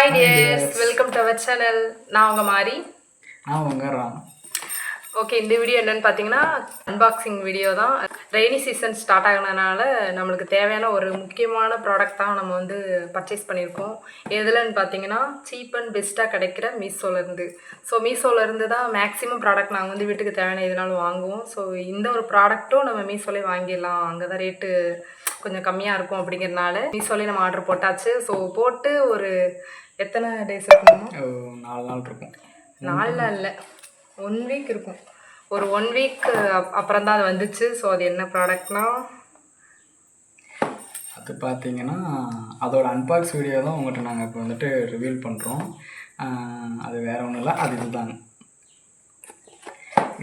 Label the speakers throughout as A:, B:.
A: Hi
B: Hi
A: dears,
B: dears.
A: welcome to our channel. நான் உங்க மாரி.
B: நான் உங்க ராம்.
A: ஓகே, இந்த வீடியோ என்னன்னு பார்த்தீங்கன்னா அன்பாக்சிங் வீடியோ தான். ரெய்னி சீசன் ஸ்டார்ட் ஆகுனதுனால நம்மளுக்கு தேவையான ஒரு முக்கியமான ப்ராடக்ட் தான் நம்ம வந்து பர்ச்சேஸ் பண்ணியிருக்கோம். எதுலன்னு பார்த்தீங்கன்னா சீப் அண்ட் பெஸ்ட்டாக கிடைக்கிற மீஷோலேருந்து. ஸோ மீஷோலேருந்து தான் மேக்ஸிமம் ப்ராடக்ட் நாங்கள் வந்து வீட்டுக்கு தேவையான எதுனாலும் வாங்குவோம். ஸோ இந்த ஒரு ப்ராடக்ட்டும் நம்ம மீஷோலேயே வாங்கிடலாம், அங்கே தான் ரேட்டு கொஞ்சம் கம்மியாக இருக்கும் அப்படிங்கிறதுனால மீஷோலேயே நம்ம ஆர்டர் போட்டாச்சு. ஸோ போட்டு ஒரு எத்தனை டேஸ் இருக்கணும்?
B: 4 நாள் இருக்கும்.
A: 4 நாள் இல்லை, 1 வீக் இருக்கும். ஒரு 1 வீக் அப்புறம் தான் அது வந்துச்சு. ஸோ அது என்ன ப்ராடக்ட்னா
B: அது பார்த்தீங்கன்னா அதோட அன்பாக்ஸ் வீடியோ தான் உங்கள்கிட்ட நாங்கள் இப்போ வந்துட்டு ரிவீல் பண்ணுறோம். அது வேறு ஒன்றும் இல்லை, அது இதுதாங்க.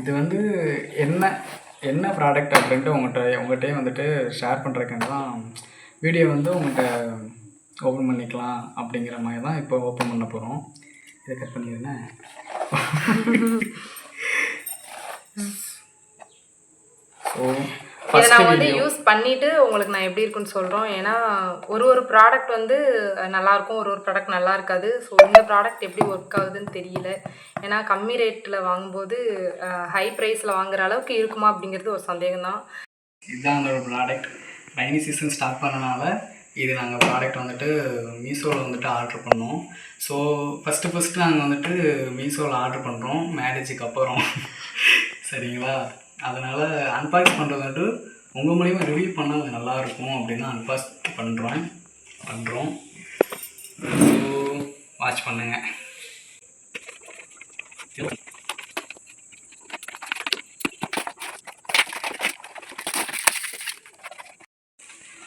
B: இது வந்து என்ன ப்ராடக்ட் அப்படின்ட்டு உங்கள்கிட்டயே வந்துட்டு ஷேர் பண்ணுறதுக்காக தான் வீடியோ வந்து உங்கள்கிட்ட ஓப்பன் பண்ணிக்கலாம் அப்படிங்கிற மாதிரி தான் இப்போ ஓப்பன் பண்ண போகிறோம். இதை கட் பண்ணிடுறேன்.
A: இதை நான் வந்து யூஸ் பண்ணிவிட்டு உங்களுக்கு நான் எப்படி இருக்குன்னு சொல்கிறோம். ஏன்னா ஒரு ப்ராடக்ட் வந்து நல்லாயிருக்கும், ஒரு ப்ராடக்ட் நல்லா இருக்காது. ஸோ இந்த ப்ராடக்ட் எப்படி ஒர்க் ஆகுதுன்னு தெரியல. ஏன்னா கம்மி ரேட்டில் வாங்கும்போது ஹை ப்ரைஸில் வாங்குற அளவுக்கு இருக்குமா அப்படிங்கிறது ஒரு சந்தேகம் தான்.
B: இதுதான் அந்த ஒரு ப்ராடக்ட். ரைனி சீசன் ஸ்டார்ட் பண்ணனால இது நாங்கள் ப்ராடக்ட் வந்துட்டு மீஷோவில் வந்துட்டு ஆர்டர் பண்ணோம். ஸோ ஃபஸ்ட்டு நாங்கள் வந்துட்டு மீஷோவில் ஆர்டர் பண்ணுறோம் மேரேஜுக்கு அப்புறம். சரிங்களா? அதனால் அன்பாக்ஸ் பண்ணுறது வந்துட்டு உங்கள் மூலிமா ரிவ்யூ பண்ணால் அது நல்லாயிருக்கும் அப்படின்னு தான் அன்பாக்ஸ் பண்ணுறோம். ஸோ வாட்ச் பண்ணுங்கள்.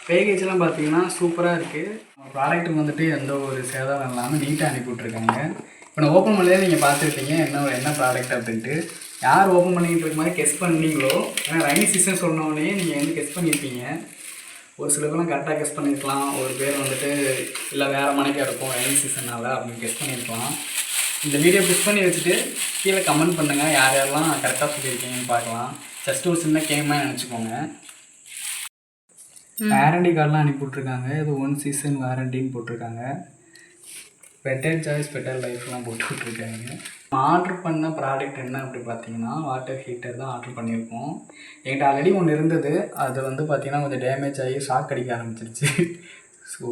B: பேக்கேஜெலாம் பார்த்தீங்கன்னா சூப்பராக இருக்குது. ப்ராடக்ட்டுக்கு வந்துட்டு எந்த ஒரு சேதாரம் இல்லாமல் நீட்டாக அனுப்பிவிட்ருக்காங்க. இப்போ நான் ஓப்பன் பண்ணதே நீங்கள் பார்த்துருப்பீங்க என்ன ப்ராடக்ட் அப்படின்ட்டு. யார் ஓப்பன் பண்ணிக்கிட்டு இருக்க மாதிரி கெஸ் பண்ணீங்களோ, ஏன்னா ரைனி சீசன் சொன்னோடனே நீங்கள் வந்து கெஸ் பண்ணியிருப்பீங்க. ஒரு சில பேர்லாம் கரெக்டாக கெஸ் பண்ணியிருக்கலாம், ஒரு பேர் வந்துட்டு இல்லை வேறு மணிக்காக இருக்கும் ரைனி சீசனால் அப்படின்னு கெஸ் பண்ணியிருக்கலாம். இந்த வீடியோ புஷ் பண்ணி வச்சுட்டு கீழே கமெண்ட் பண்ணுங்கள், யார் யாரெல்லாம் கரெக்டாக சொல்லியிருக்கீங்கன்னு பார்க்கலாம். ஜஸ்ட் ஒரு சின்ன கேமாக நினச்சிக்கோங்க. வாரண்டி கார்டெலாம் அனுப்பிவிட்ருக்காங்க. இது 1 சீசன் வாரண்டின்னு போட்டிருக்காங்க. பெட்டர் சாய்ஸ் பெட்டர் லைஃப்லாம் போட்டு விட்ருக்காங்க. ஆர்டர் பண்ண ப்ராடக்ட் என்ன அப்படி பார்த்தீங்கன்னா வாட்டர் ஹீட்டர் தான் ஆர்டர் பண்ணியிருக்கோம். என்கிட்ட ஆல்ரெடி ஒன்று இருந்தது, அது வந்து பார்த்திங்கன்னா கொஞ்சம் டேமேஜ் ஆகி ஷாக் அடிக்க ஆரம்பிச்சிருச்சு. ஸோ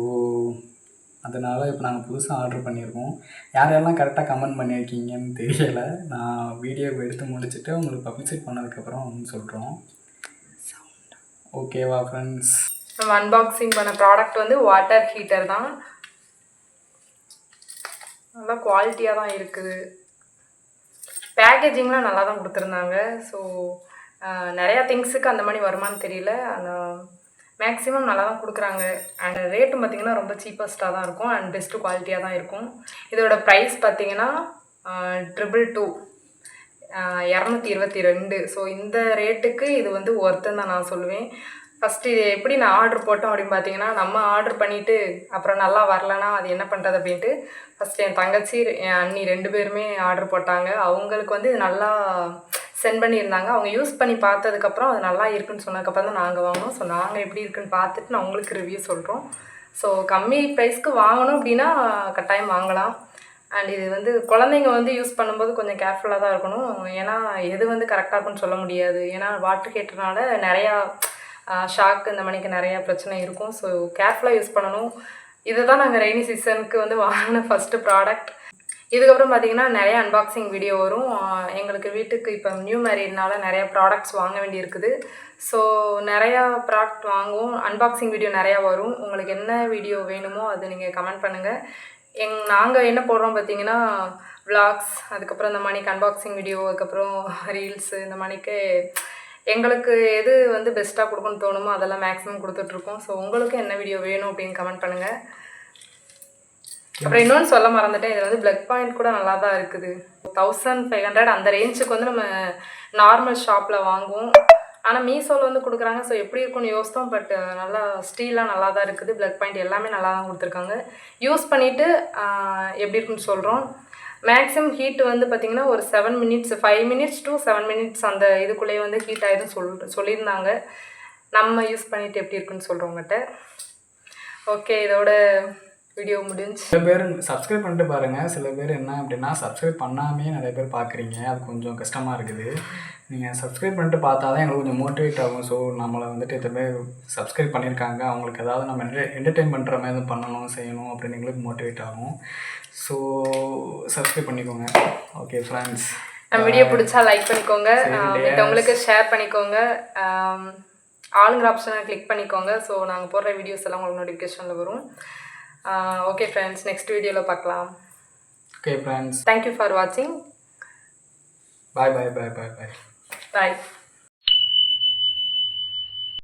B: அதனால் இப்போ நாங்கள் புதுசாக ஆர்டர் பண்ணியிருக்கோம். யாரெல்லாம் கரெக்டாக கமெண்ட் பண்ணியிருக்கீங்கன்னு தெரியலை. நான் வீடியோ எடுத்து முடிச்சுட்டு உங்களுக்கு பப்ளிசிட் பண்ணதுக்கப்புறம் வந்து சொல்கிறோம். ஓகேவா ஃப்ரெண்ட்ஸ்?
A: நம்ம அன்பாக்சிங் பண்ண ப்ராடக்ட் வந்து வாட்டர் ஹீட்டர் தான். நல்லா குவாலிட்டியாக தான் இருக்குது. பேக்கேஜிங்லாம் நல்லா தான் கொடுத்துருந்தாங்க. ஸோ நிறையா திங்ஸுக்கு அந்த மாதிரி வருமானு தெரியல, ஆனால் மேக்ஸிமம் நல்லா தான் கொடுக்குறாங்க. அண்ட் ரேட்டும் பார்த்திங்கன்னா ரொம்ப சீப்பஸ்ட்டாக தான் இருக்கும் அண்ட் பெஸ்ட்டு குவாலிட்டியாக தான் இருக்கும். இதோட ப்ரைஸ் பார்த்திங்கன்னா 222 222. ஸோ இந்த ரேட்டுக்கு இது வந்து ஒர்த்துன்னு தான் நான் சொல்லுவேன். ஃபஸ்ட்டு இது எப்படி நான் ஆர்டர் போட்டோம் அப்படின்னு பார்த்தீங்கன்னா, நம்ம ஆர்டர் பண்ணிவிட்டு அப்புறம் நல்லா வரலன்னா அது என்ன பண்ணுறது அப்படின்ட்டு ஃபஸ்ட்டு என் தங்கச்சி என் அண்ணி 2 பேருமே ஆர்டர் போட்டாங்க. அவங்களுக்கு வந்து இது நல்லா சென்ட் பண்ணியிருந்தாங்க. அவங்க யூஸ் பண்ணி பார்த்ததுக்கப்புறம் அது நல்லா இருக்குன்னு சொன்னதுக்கப்புறம் தான் நாங்கள் வாங்கினோம். ஸோ நாங்கள் எப்படி இருக்குன்னு பார்த்துட்டு நான் உங்களுக்கு ரிவ்யூ சொல்கிறோம். ஸோ கம்மி ப்ரைஸ்க்கு வாங்கணும் அப்படின்னா கட்டாயம் வாங்கலாம். அண்ட் இது வந்து குழந்தைங்க வந்து யூஸ் பண்ணும்போது கொஞ்சம் கேர்ஃபுல்லாக தான் இருக்கணும். ஏன்னா எது வந்து கரெக்டாக இருக்குன்னு சொல்ல முடியாது. ஏன்னா வாட்டர் ஹீட்டர்னால நிறையா ஷாக் இந்த மணிக்கு நிறையா பிரச்சனை இருக்கும். ஸோ கேர்ஃபுல்லாக யூஸ் பண்ணணும். இதை தான் நாங்கள் ரெய்னி சீசனுக்கு வந்து வாங்கின ஃபஸ்ட்டு ப்ராடக்ட். இதுக்கப்புறம் பார்த்திங்கன்னா நிறையா அன்பாக்சிங் வீடியோ வரும். எங்களுக்கு வீட்டுக்கு இப்போ நியூ மேரீட்னால நிறையா ப்ராடக்ட்ஸ் வாங்க வேண்டியிருக்குது. ஸோ நிறையா ப்ராடக்ட் வாங்குவோம், அன்பாக்சிங் வீடியோ நிறையா வரும். உங்களுக்கு என்ன வீடியோ வேணுமோ அது நீங்கள் கமெண்ட் பண்ணுங்கள். நாங்கள் என்ன போடுறோம் பார்த்திங்கன்னா விளாக்ஸ், அதுக்கப்புறம் இந்த மணிக்கு அன்பாக்சிங் வீடியோ, அதுக்கப்புறம் ரீல்ஸு, இந்த மணிக்கு எங்களுக்கு எது வந்து பெஸ்ட்டாக கொடுக்கணும்னு தோணுமோ அதெல்லாம் மேக்ஸிமம் கொடுத்துட்ருக்கோம். ஸோ உங்களுக்கு என்ன வீடியோ வேணும் அப்படின்னு கமெண்ட் பண்ணுங்கள். அப்புறம் இன்னொன்று சொல்ல மறந்துட்டேன், இதில் வந்து ப்ளக் பாயிண்ட் கூட நல்லா தான் இருக்குது. 1500 அந்த ரேஞ்சுக்கு வந்து நம்ம நார்மல் ஷாப்பில் வாங்குவோம். ஆனால் மீஷோவில் வந்து கொடுக்குறாங்க. ஸோ எப்படி இருக்குன்னு யோசித்தோம். பட் நல்லா ஸ்டீலாக நல்லா தான் இருக்குது. ப்ளக் பாயிண்ட் எல்லாமே நல்லா தான் கொடுத்துருக்காங்க. யூஸ் பண்ணிவிட்டு எப்படி இருக்குன்னு சொல்கிறோம். மேக்ஸிமம் ஹீட் வந்து பார்த்திங்கன்னா ஒரு 7 மினிட்ஸ் 5 மினிட்ஸ் to 7 மினிட்ஸ் அந்த இதுக்குள்ளேயே வந்து ஹீட் ஆகிடும் சொல்லியிருந்தாங்க. நம்ம யூஸ் பண்ணிவிட்டு எப்படி இருக்குன்னு சொல்கிறோங்கிட்ட. ஓகே, இதோட வீடியோ முடிஞ்சு.
B: சில பேர் சப்ஸ்கிரைப் பண்ணிட்டு பாருங்கள். சில பேர் என்ன அப்படின்னா சப்ஸ்கிரைப் பண்ணாமே நிறைய பேர் பார்க்குறீங்க. அது கொஞ்சம் கஷ்டமாக இருக்குது. நீங்கள் சப்ஸ்கிரைப் பண்ணிட்டு பார்த்தா தான் எங்களுக்கு கொஞ்சம் மோட்டிவேட் ஆகும். ஸோ நம்மளை வந்துட்டு இதுமாரி சப்ஸ்கிரைப் பண்ணியிருக்காங்க, அவங்களுக்கு ஏதாவது நம்ம என்டர்டெயின் பண்ணுற மாதிரி எதுவும் பண்ணணும் செய்யணும் அப்படின்னு எங்களுக்கு மோட்டிவேட் ஆகும். ஸோ சப்ஸ்கிரைப் பண்ணிக்கோங்க. ஓகே ஃப்ரெண்ட்ஸ்,
A: நம்ம வீடியோ பிடிச்சா லைக் பண்ணிக்கோங்க, மற்றவங்களுக்கு ஷேர் பண்ணிக்கோங்க, ஆளுங்கிற ஆப்ஷனை கிளிக் பண்ணிக்கோங்க. ஸோ நாங்கள் போடுற வீடியோஸ் எல்லாம் உங்களுக்கு நோட்டிஃபிகேஷனில் வரும். ஓகே ஃப்ரெண்ட்ஸ், நெக்ஸ்ட் வீடியோவில் பார்க்கலாம்.
B: ஓகே ஃப்ரெண்ட்ஸ்,
A: தேங்க்யூ ஃபார் வாட்சிங்.
B: பாய் பாய் பாய் பாய் பாய்
A: பாய்.